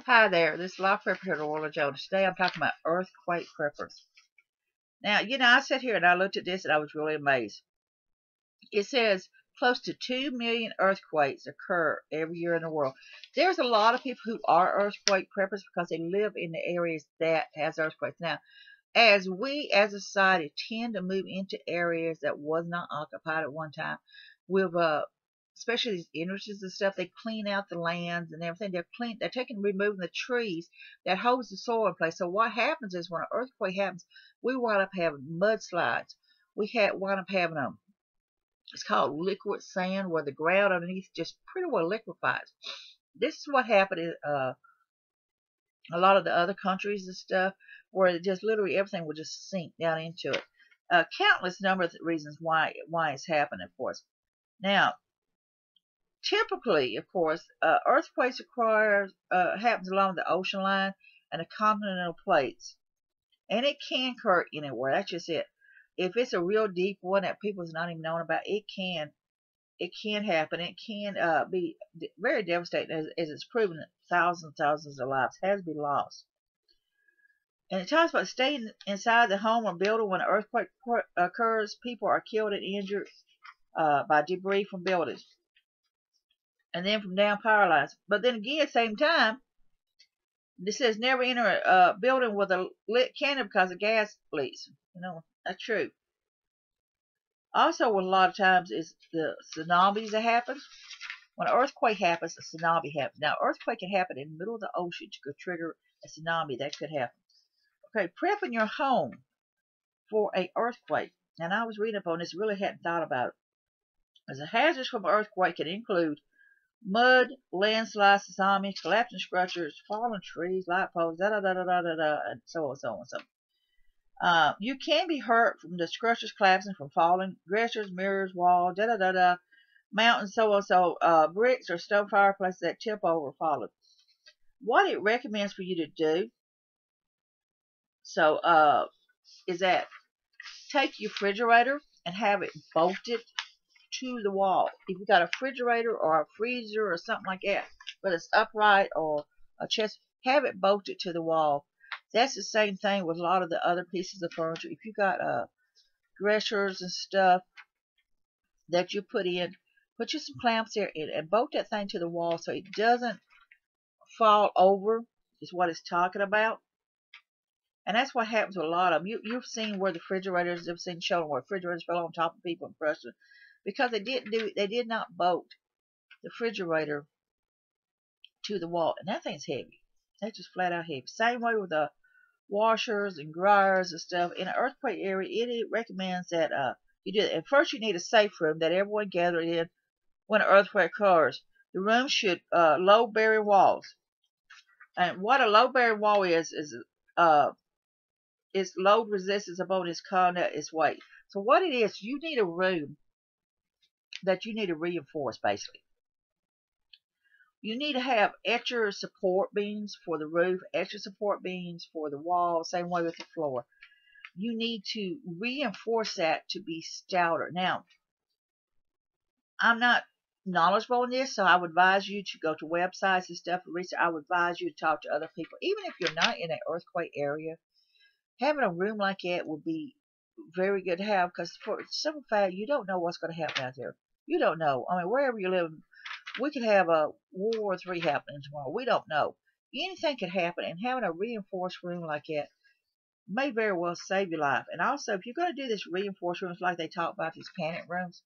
Hi there, this is Life Prepper here at Orla Jones. Today I'm talking about earthquake preppers. Now, I sat here and I looked at this and I was really amazed. It says close to 2 million earthquakes occur every year in the world. There's a lot of people who are earthquake preppers because they live in the areas that has earthquakes. Now, as we as a society tend to move into areas that was not occupied at one time, with especially these industries and stuff, they clean out the lands and everything. They're removing the trees that holds the soil in place. So what happens is when an earthquake happens, we wind up having mudslides. Wind up having it's called liquid sand, where the ground underneath just pretty well liquefies. This is what happened in a lot of the other countries and stuff, where just literally everything will just sink down into it. Countless number of reasons why it's happening, of course. Now, typically, of course, earthquakes happens along the ocean line and the continental plates, and it can occur anywhere. That's just it. If it's a real deep one that people's not even knowing about, it can happen. It can be very devastating, as it's proven that thousands of lives has been lost. And it talks about staying inside the home or building when an earthquake occurs. People are killed and injured by debris from buildings, and then from down power lines. But then again, at the same time, this says never enter a building with a lit candle because of gas leaks. That's true. Also, what a lot of times is the tsunamis that happen. When an earthquake happens, a tsunami happens. Now, earthquake can happen in the middle of the ocean to trigger a tsunami. That could happen. Okay, prepping your home for an earthquake. And I was reading up on this, really hadn't thought about it. As a hazards from an earthquake can include mud, landslides, tsunamis, collapsing structures, fallen trees, light poles, and so on, so on, so on. You can be hurt from the structures collapsing from falling, dressers, mirrors, walls, mountains, so on, bricks or stone fireplaces that tip over or fall. What it recommends for you to do, is that take your refrigerator and have it bolted to the wall. If you got a refrigerator or a freezer or something like that, whether it's upright or a chest, have it bolted to the wall. That's the same thing with a lot of the other pieces of furniture. If you got dressers and stuff that you put in, put you some clamps there and bolt that thing to the wall so it doesn't fall over, is what it's talking about. And that's what happens with a lot of them. You've seen where the refrigerators, you've seen children where refrigerators fell on top of people and crushed them because they did not bolt the refrigerator to the wall, and that thing's heavy. That's just flat out heavy. Same way with the washers and dryers and stuff. In an earthquake area, it recommends that you do that. And first, you need a safe room that everyone gather in when an earthquake occurs. The room should low bearing walls. And what a low bearing wall is its load resistance upon its conduct, its weight. So what it is, you need a room that you need to reinforce, basically. You need to have extra support beams for the roof, extra support beams for the wall, same way with the floor. You need to reinforce that to be stouter. Now, I'm not knowledgeable in this, so I would advise you to go to websites and stuff and research. I would advise you to talk to other people. Even if you're not in an earthquake area, having a room like that would be very good to have, because for simple fact, you don't know what's going to happen out there. You don't know. I mean, wherever you live, we could have a World War III happening tomorrow. We don't know. Anything could happen, and having a reinforced room like that may very well save your life. And also, if you're going to do this reinforced rooms like they talk about, these panic rooms,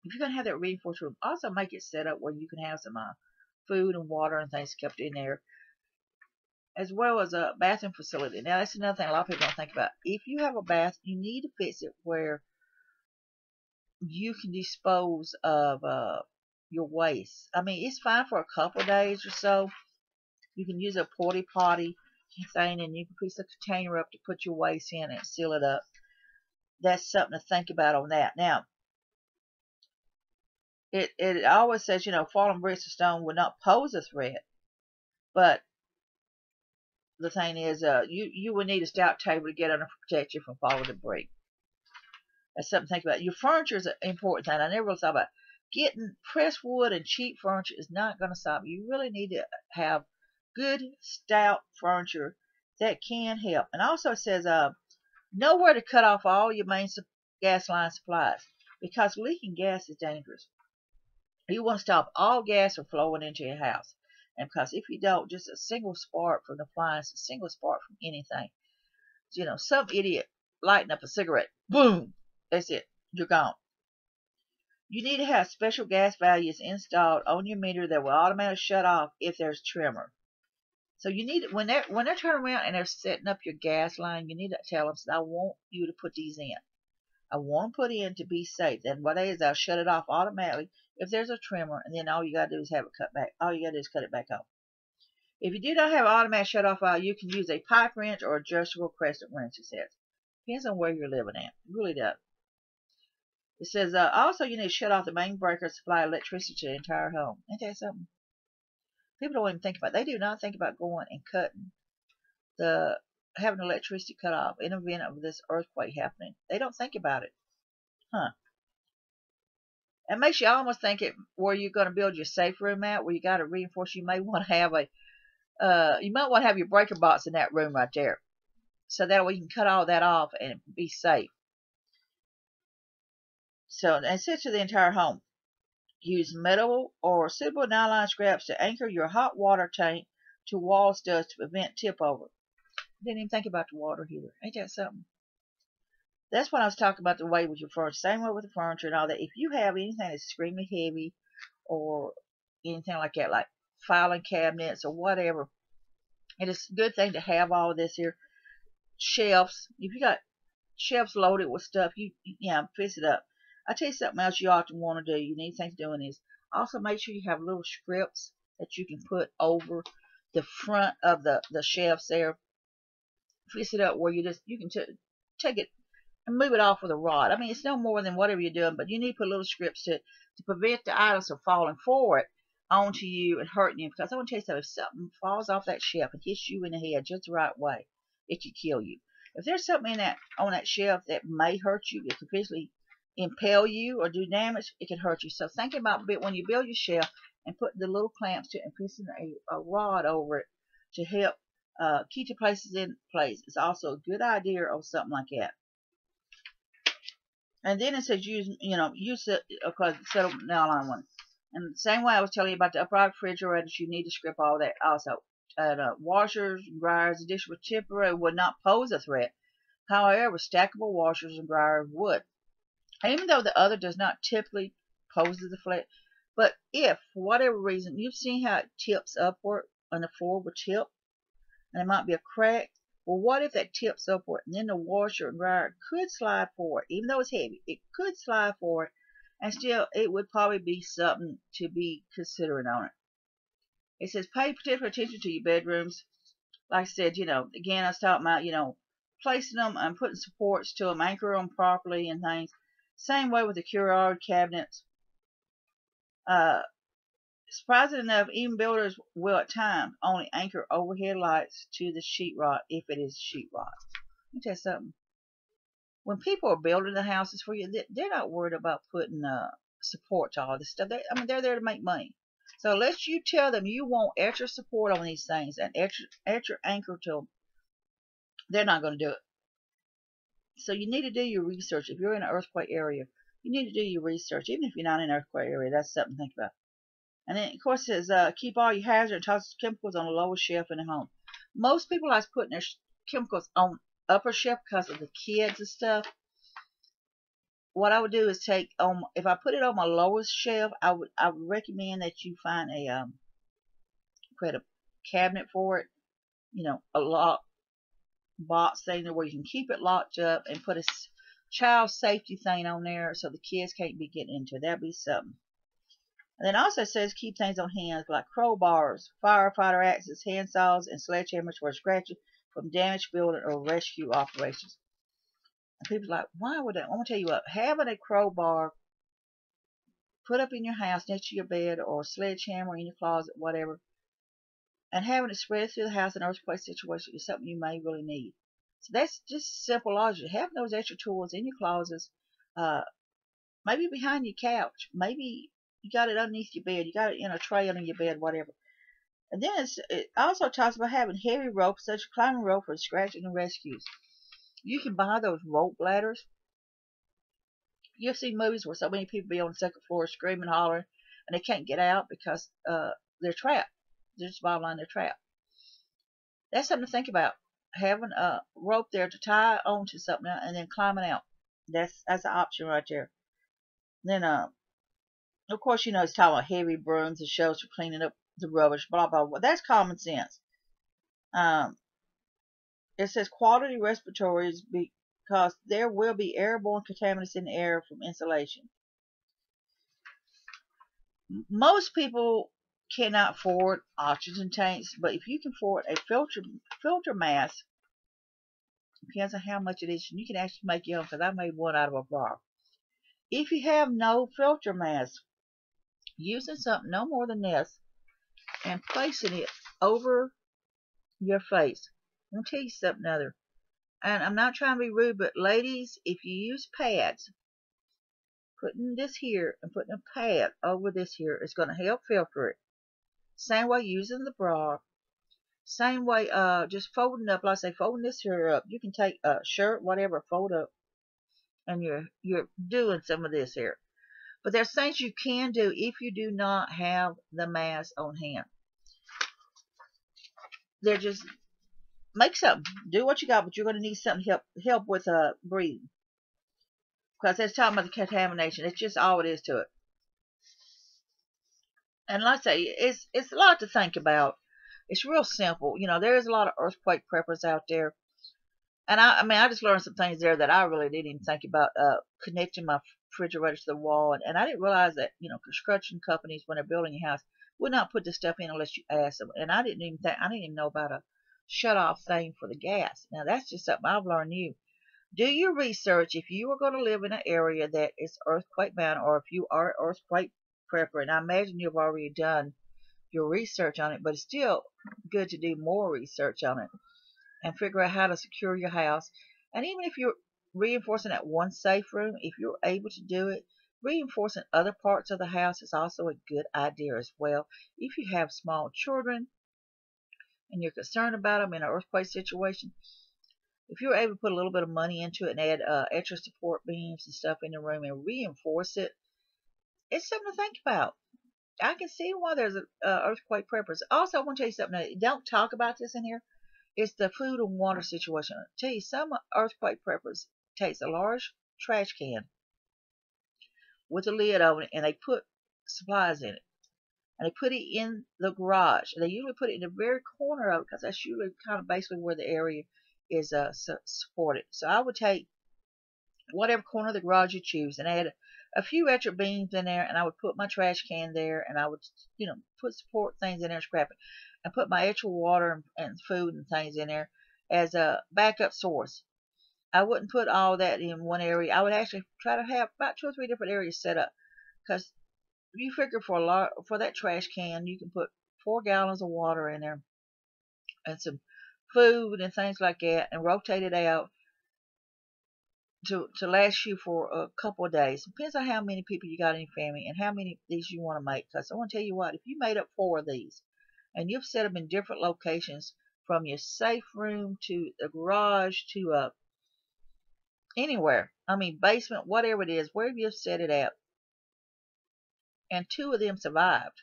if you're going to have that reinforced room, also make it set up where you can have some food and water and things kept in there, as well as a bathroom facility. Now, that's another thing a lot of people don't think about. If you have a bath, you need to fix it where you can dispose of your waste. I mean, it's fine for a couple of days or so. You can use a porta potty thing, and you can put a container up to put your waste in and seal it up. That's something to think about on that. Now, it always says, falling bricks or stone would not pose a threat, but the thing is, you would need a stout table to get under to protect you from falling debris. That's something to think about. Your furniture is an important thing. I never really thought about it. Getting pressed wood and cheap furniture is not going to stop you. You really need to have good, stout furniture that can help. And also it says, know where to cut off all your main gas line supplies because leaking gas is dangerous. You want to stop all gas from flowing into your house. And because if you don't, just a single spark from the appliance, a single spark from anything, some idiot lighting up a cigarette, boom, that's it, you're gone. You need to have special gas values installed on your meter that will automatically shut off if there's tremor. So you need when they're turning around and they're setting up your gas line, you need to tell them, I want you to put these in. I want to put in to be safe. Then what they is they'll shut it off automatically if there's a tremor, and then all you gotta do is have it cut back. All you gotta do is cut it back on. If you do not have an automatic shut off valve, you can use a pipe wrench or adjustable crescent wrench, it says. Depends on where you're living at. It really does. It says also you need to shut off the main breaker to supply electricity to the entire home. Ain't that something? People don't even think about it. They do not think about going and cutting having electricity cut off in the event of this earthquake happening. They don't think about it. Huh. It makes you almost think it where you're going to build your safe room at, where you got to reinforce. You may want to have you might want to have your breaker box in that room right there, so that way you can cut all that off and be safe. So, and set to the entire home. Use metal or suitable nylon scraps to anchor your hot water tank to wall studs to prevent tip over. Didn't even think about the water heater. Ain't that something? That's when I was talking about the way with your furniture. Same way with the furniture and all that. If you have anything that's extremely heavy or anything like that, like filing cabinets or whatever, it is a good thing to have all of this here. Shelves. If you got shelves loaded with stuff, you fix it up. I'll tell you something else you ought to want to do. You need things doing is also make sure you have little strips that you can put over the front of the shelves there. Fix it up where you can take it and move it off with a rod. I mean, it's no more than whatever you're doing, but you need to put little strips to prevent the items from falling forward onto you and hurting you. Because I want to tell you something, if something falls off that shelf and hits you in the head just the right way, it could kill you. If there's something on that shelf that may hurt you, it could physically impale you or do damage, it can hurt you. So think about it when you build your shelf and put the little clamps to it and putting a rod over it to help keep the places in place. It's also a good idea on something like that. And then it says use it, of course, set up nylon one. And the same way I was telling you about the upright refrigerators, you need to strip all that also. Washers and dryers, additional temporary would not pose a threat. However, stackable washers and dryers would. Even though the other does not typically pose a threat, but if, for whatever reason, you've seen how it tips upward on the floor will tip, and there might be a crack. Well, what if that tips upward and then the washer and dryer could slide forward, even though it's heavy, it could slide forward, and still it would probably be something to be considering on it. It says pay particular attention to your bedrooms. Like I said, again, I was talking about, placing them and putting supports to them, anchor them properly and things. Same way with the Curard cabinets. Surprisingly enough, even builders will at times only anchor overhead lights to the sheetrock if it is sheetrock. Let me tell you something. When people are building the houses for you, they're not worried about putting support to all this stuff. They're there to make money. So unless you tell them you want extra support on these things and extra anchor to them, they're not going to do it. So you need to do your research. If you're in an earthquake area, you need to do your research. Even if you're not in an earthquake area, that's something to think about. And then, of course, it says keep all your hazard and toxic chemicals on the lowest shelf in the home. Most people like putting their chemicals on upper shelf because of the kids and stuff. What I would do is if I put it on my lowest shelf, I would recommend that you find create a cabinet for it. A lock box thing where you can keep it locked up and put a child safety thing on there so the kids can't be getting into it. That'd be something. And then also says keep things on hand like crowbars, firefighter axes, handsaws, and sledgehammers for scratching from damaged building or rescue operations. And people are like, why would that? I'm going to tell you what, having a crowbar put up in your house next to your bed or a sledgehammer in your closet, whatever, and having it spread through the house in an earthquake situation is something you may really need. So that's just simple logic. Having those extra tools in your closets, maybe behind your couch, maybe you got it underneath your bed, you got it in a tray under your bed, whatever. And then it also talks about having heavy ropes, such as climbing rope for scratching and rescues. You can buy those rope ladders. You've seen movies where so many people be on the second floor screaming, hollering, and they can't get out because they're trapped. They're just bottom line, they're trapped. That's something to think about. Having a rope there to tie onto something and then climbing out. That's an option right there. Then of course, it's talking about heavy brooms and shovels for cleaning up the rubbish, blah blah blah. That's common sense. Um, it says quality respiratories because there will be airborne contaminants in the air from insulation. Most people cannot afford oxygen tanks, but if you can afford a filter mask, depends on how much it is, and you can actually make your own, because I made one out of a bar. If you have no filter mask, using something no more than this and placing it over your face. I'm going to tell you something other. And I'm not trying to be rude, but ladies, if you use pads, putting this here and putting a pad over this here is going to help filter it. Same way using the bra. Same way just folding up, like I say, folding this here up. You can take a shirt, whatever, fold up, and you're doing some of this here. But there's things you can do if you do not have the mask on hand. They're just make something. Do what you got, but you're going to need something to help with breathing. Because it's talking about the contamination. It's just all it is to it. And like I say, it's a lot to think about. It's real simple. There's a lot of earthquake preppers out there. And I just learned some things there that I really didn't even think about, connecting my refrigerator to the wall. And I didn't realize that, construction companies, when they're building a house, would not put this stuff in unless you ask them. And I didn't even know about a shut-off thing for the gas. Now, that's just something I've learned new. Do your research if you are going to live in an area that is earthquake bound, or if you are an earthquake prepper. And I imagine you've already done your research on it, but it's still good to do more research on it and figure out how to secure your house. And even if you're reinforcing that one safe room, if you're able to do it, reinforcing other parts of the house is also a good idea as well. If you have small children and you're concerned about them in an earthquake situation, if you're able to put a little bit of money into it and add extra support beams and stuff in the room and reinforce it, it's something to think about. I can see why there's earthquake preppers. Also, I want to tell you something. Don't talk about this in here. It's the food and water situation. I'll tell you, some earthquake preppers takes a large trash can with a lid over it, and they put supplies in it. And they put it in the garage. And they usually put it in the very corner of it, because that's usually kind of basically where the area is supported. So I would take whatever corner of the garage you choose and add a few extra beams in there, and I would put my trash can there, and I would, put support things in there, scrap it, and put my extra water and food and things in there as a backup source. I wouldn't put all that in one area. I would actually try to have about 2 or 3 different areas set up, because you figure for that trash can, you can put 4 gallons of water in there and some food and things like that, and rotate it out to last you for a couple of days. Depends on how many people you got in your family and how many of these you want to make. Because I want to tell you what, if you made up 4 of these and you've set them in different locations, from your safe room to the garage to anywhere, basement, whatever it is, wherever you've set it at, and 2 of them survived,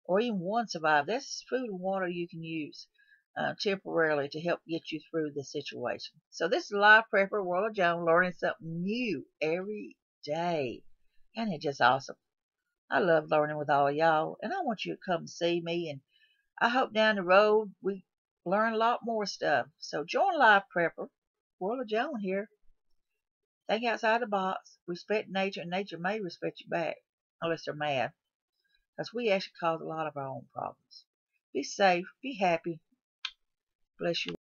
or even 1 survived, that's food and water you can use temporarily to help get you through the situation. So this is Live Prepper World of Joan, learning something new every day. And it's just awesome. I love learning with all y'all, and I want you to come see me, and I hope down the road we learn a lot more stuff. So join Live Prepper World of Joan here. Think outside the box. Respect nature, and nature may respect you back, unless they're mad, because we actually cause a lot of our own problems. Be safe. Be happy. Bless you.